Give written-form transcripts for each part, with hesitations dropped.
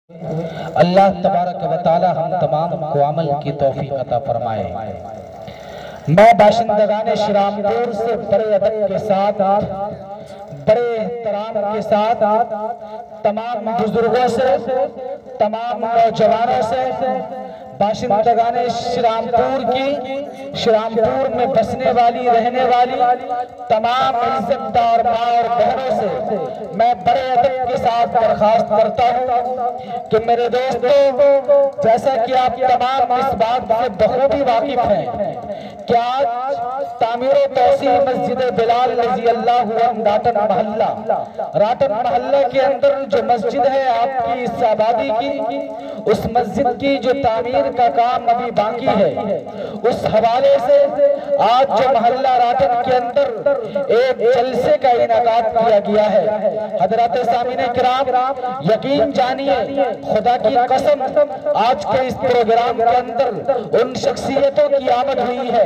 اللہ تبارک و تعالی ہم تمام کو عمل کی توفیق عطا فرمائے۔ میں باشندگان شرامپور سے بڑے ادب کے ساتھ، بڑے احترام کے ساتھ تمام بزرگوں سے، تمام نوجوانوں سے، باشندگان شرامپور کی، شرامپور میں بسنے والی رہنے والی تمام عزت دار ماں اور بہنوں سے میں بڑے ادب کے ساتھ درخواست کرتا ہوں کہ میرے دوستو، جیسا کہ آپ تمام اس بات سے بخوبی واقف ہیں کہ آج تعمیر و توسیع مسجد بلال رضی اللہ عنہ راٹن محلہ کے اندر جو مسجد ہے آپ کی اس آبادی کی، اس مسجد کی جو تعمیر کا کام ابھی باقی ہے، اس حوالے سے آج جو محلہ راٹن کے اندر ایک جلسے کا انعقاد کیا گیا ہے۔ حضرات سامعین کرام، یقین جانیے، خدا کی قسم، آج کے اس پروگرام کے اندر ان شخصیتوں کی آمد ہوئی ہے،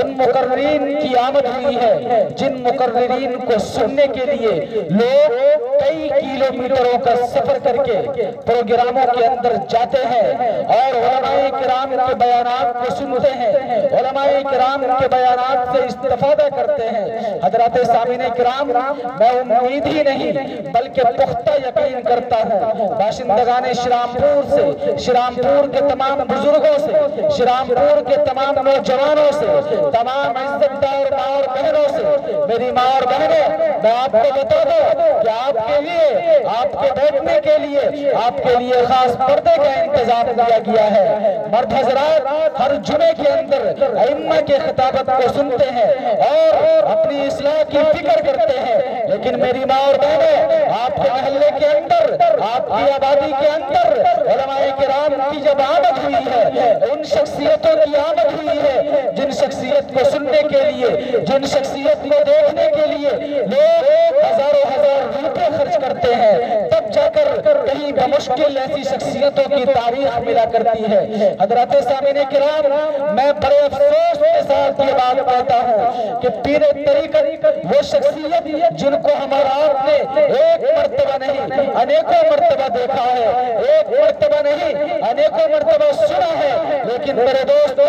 ان مقررین کی آمد ہوئی ہے جن مقررین کو سننے کے لیے لوگ کئی کلومیٹروں کا سفر کر کے پروگراموں کے اندر جاتے ہیں اور علماء کرام کے بیانات کو سنتے ہیں، علماء کرام کے بیانات سے استفادہ کرتے ہیں۔ حضرات سامعین کرام، میں امید ہی نہیں بلکہ پختہ یقین کرتا ہوں باشندگان شرامپور سے، شرامپور کے تمام بزرگوں سے، شرامپور کے تمام نوجوانوں سے، تمام عزت دار ماں اور بہنوں سے، میری ماں اور بہنیں، میں آپ کو بتا دوں کہ آپ کے لیے، آپ کے بیٹھنے کے لیے، آپ کے لیے خاص پردے کا انتظام کیا گیا ہے۔ مرد حضرات ہر جمعے کے اندر ائمہ کے خطابت کو سنتے ہیں اور اپنی اصلاح کی فکر کرتے ہیں، لیکن میری ماں اور بہنیں، آپ کے محلے کے اندر، آپ کی آبادی کے اندر علماء کرام کی جب آمد ہوئی ہے، ان شخصیتوں کی آمد ہوئی ہے جن شخصیت کو سننے کے لیے، جن شخصیت کو دیکھنے کے لیے لوگ ہزاروں ہزار روپے خرچ کرتے ہیں، تب جا کر کہیں بمشکل ایسی شخصیتوں کی تاریخ ملا کرتی ہے۔ حضرات سامعین کرام، میں بڑے افسوس کے ساتھ یہ بات کہتا ہوں کہ پیر طریقت وہ شخصیت جن کو ہمارا آپ نے ایک مرتبہ نہیں انیکوں مرتبہ دیکھا ہے، ایک مرتبہ نہیں انیکوں مرتبہ سنا ہے، لیکن میرے دوستو،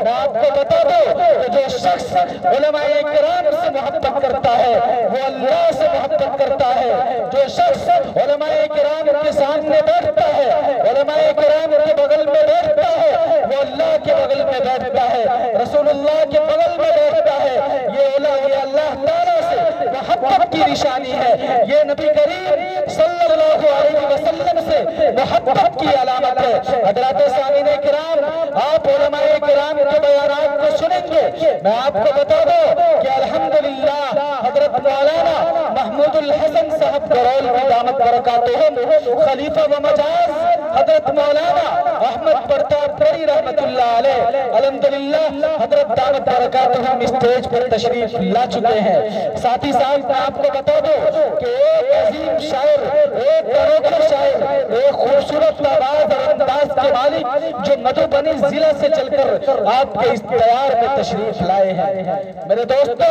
میں آپ کو بتا دوں کہ جو شخص علماء کرام سے محبت کرتا ہے وہ اللہ سے محبت کرتا ہے، جو شخص علماء کرام کے سامنے بیٹھتا ہے، علماء کرام کے بغل میں بیٹھتا ہے، وہ اللہ کے بغل میں بیٹھتا ہے، رسول اللہ کے بغل میں بیٹھتا ہے۔ یہ اللہ تعالیٰ سے محبت کی نشانی ہے، یہ نبی کریم صلی اللہ علیہ وسلم سے محبت کی علامت ہے۔ حضرات سامعین کرام، آپ علماء کرام کے بیانات کو سنیں گے، میں آپ کو بتا دوں کہ الحمدللہ حضرت مولانا محمود الحسن صاحب کرول کی دامت برکاتہم، خلیفہ و مجاز حضرت مولانا احمد پرتاب پری رحمت اللہ علیہ، الحمدللہ حضرت دامت برکاتہم اسٹیج پر تشریف لا چکے ہیں۔ ساتھی صاحب، میں آپ کو بتا دوں کہ ایک عظیم شاعر، ایک انوکھے شاعر، ایک خوبصورت آواز اور انداز کے مالک جو مدھوبنی ضلع سے چل کر آپ کے اس دیار میں تشریف لائے ہیں۔ میرے دوستو،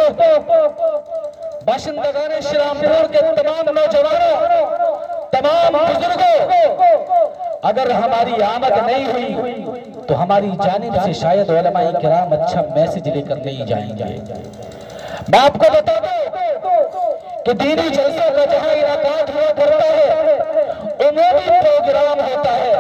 باشندگان شرامپور کے تمام نوجوانوں، تمام بزرگوں، اگر ہماری آمد نہیں ہوئی تو ہماری جانب سے شاید علماء کرام اچھا میسج لے کر نہیں جائیں گے۔ میں آپ کو بتا دوں کہ دینی جلسوں کا جہاں انعقاد ہوا کرتا ہے، عمومی پروگرام ہوتا ہے،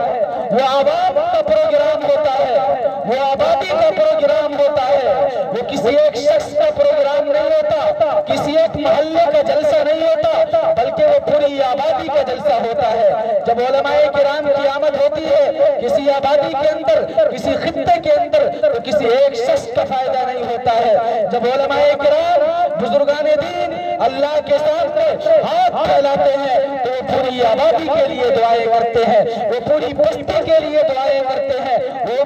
وہ عوام کا پروگرام ہوتا ہے، وہ آبادی کا پروگرام ہوتا ہے، وہ کسی ایک شخص کا پروگرام نہیں ہوتا، کسی ایک محلے کا جلسہ نہیں ہوتا، بلکہ وہ پوری آبادی کا جلسہ ہوتا ہے۔ جب علماء کرام کی آمد ہوتی ہے کسی آبادی کے اندر، کسی خطے کے اندر، تو کسی ایک شخص کا فائدہ نہیں ہوتا ہے۔ جب علماء کرام، بزرگان دین اللہ کے سامنے ہاتھ پھیلاتے ہیں تو وہ پوری آبادی کے لیے دعائیں کرتے ہیں، وہ پوری بستی کے لیے دعائیں کرتے ہیں، وہ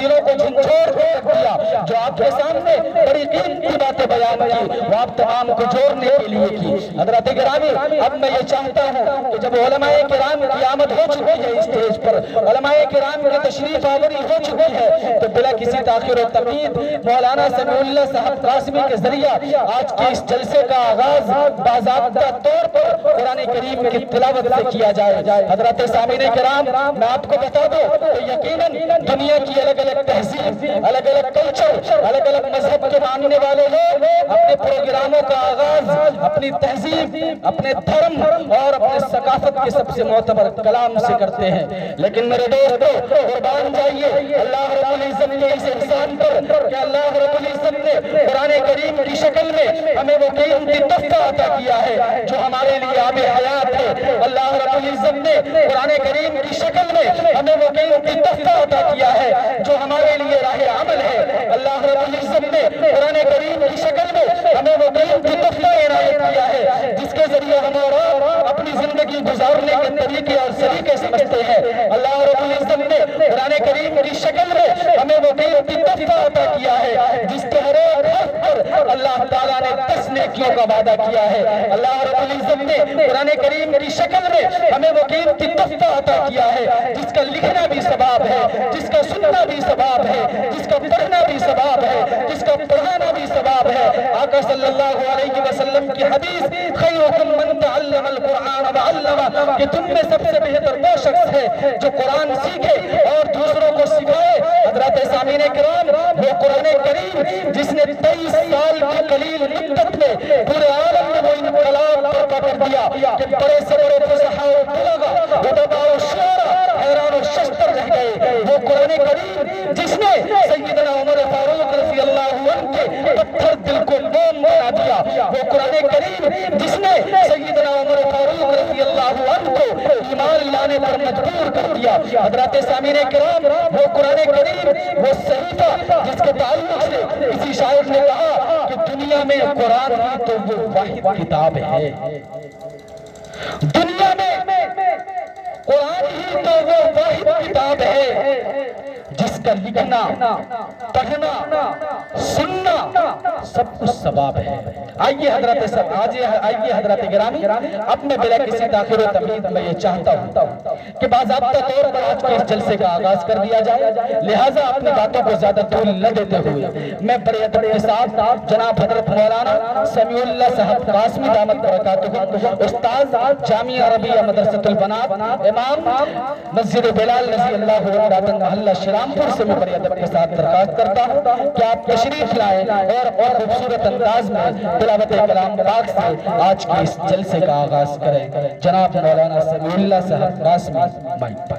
دلوں کو جھنجھوڑ کے رکھ دیا، جو آپ کے سامنے بڑی قیمتی باتیں بیان کی وہ آپ تمام کو جوڑنے کے لیے کی۔ حضرات گرامی، اب میں یہ چاہتا ہوں کہ جب علماء کرام کی آمد ہو چکی ہے اسٹیج پر، علماء کرام کی تشریف آوری ہو چکی ہے، تو بلا کسی تاخیر و تمہید مولانا سمیع اللہ صاحب قاسمی کے ذریعہ آج کے اس جلسے کا آغاز باضابطہ طور پر قرآن کریم کی تلاوت سے کیا جائے۔ حضرات سامعین کرام، میں آپ کو بتا دوں کہ یقیناً دنیا کی الگ الگ تہذیب، الگ الگ کلچر، الگ الگ مذہب کے ماننے والے لوگ اپنے پروگراموں کا آغاز اپنی تہذیب، اپنے دھرم اور اپنے ثقافت کے سب سے معتبر کلام سے کرتے ہیں، لیکن میرے دوستو قربان جائیے اللہ رب العزت کے اس احسان پر کہ اللہ رب العزت نے قرآن کریم کی شکل میں ہمیں وہ قیمتی تحفہ عطا کیا ہے جو ہمارے لیے آب حیات ہے۔ اللہ رب العزت نے قرآن کریم کی شکل میں ہمیں وہ قیمتی تحفہ عطا کیا ہے جو ہمارے لیے راہ عمل ہے۔ اللہ رب العزت نے قرآن کریم کی شکل میں ہمیں وہ قیمتی تحفہ عنایت کیا ہے جس کے ذریعے ہم اور آپ اپنی زندگی گزارنے کے طریقے اور سلیقے سمجھتے ہیں۔ اللہ رب العزت نے قرآن کریم کی شکل میں ہمیں وہ قیمتی تحفہ عطا کیا ہے جس کے ہر ایک حرف پر اللہ تعالیٰ نے 10 نیکیوں کا وعدہ کیا ہے۔ اللہ رب العزت نے قرآن کریم کی شکل میں ہمیں وہ قیمتی تحفہ عطا کیا ہے جس کا لکھنا بھی ثواب ہے، جس کا سننا بھی ثواب ہے، جس کا پڑھنا بھی ثواب ہے، جس کا پڑھانا بھی ثواب ہے۔ آقا صلی اللہ علیہ وسلم کی حدیث خیرکم من تعلم القرآن وعلمہ کہ تم میں سب سے بہتر وہ شخص ہے جو قرآن سیکھے اور دوسروں کو سکھائے۔ حضرات سامعین کرام، وہ قرآن کریم جس نے 23 سال کی قلیل مدت میں پورے عالم میں وہ انقلاب برپا کر دیا کہ بڑے سے بڑے فصحاء و بلغاء ادباء و شعراء حیران و ششدر رہ گئے۔ وہ قرآن کریم جس نے سیدنا عمر فاروق رضی اللہ عنہ کے پتھر دل کو موم بنا دیا، وہ قرآن کریم جس نے سیدنا عمر فاروق رضی اللہ عنہ کو ایمان لانے پر مجبور کر دیا۔ حضرات سامعین کرام، وہ قرآن کریم وہ صحیفہ جس کے تعلق سے کسی شاعر نے کہا کہ دنیا میں قرآن ہی تو وہ واحد کتاب ہے، دنیا میں قرآن ہی تو وہ واحد کتاب ہے جس کا لکھنا، پڑھنا، سننا سب کچھ ثواب ہے۔ آئیے حضرات گرامی، اب میں بلا کسی تاخیر و تمہید میں یہ چاہتا ہوں کہ باضابطہ طور پر آج کے اس جلسے کا آغاز کر دیا جائے، لہٰذا اپنی باتوں کو زیادہ طول نہ دیتے ہوئے میں بڑے ادب کے ساتھ جناب حضرت مولانا سمیع اللہ صاحب قاسمی دامت برکاتہ استاد جامعہ عربیہ مدرسۃ البنات، امام مسجد بلال رضی اللہ عنہ محلہ شرامپور سے میں بڑے ادب کے ساتھ درخواست کرتا ہوں کہ آپ تشریف لائیں اور خوبصورت انداز میں تلاوت کلام پاک سے آج کے اس جلسے کا آغاز کریں۔ جناب مولانا سمیع اللہ صاحب قاسمی، مائک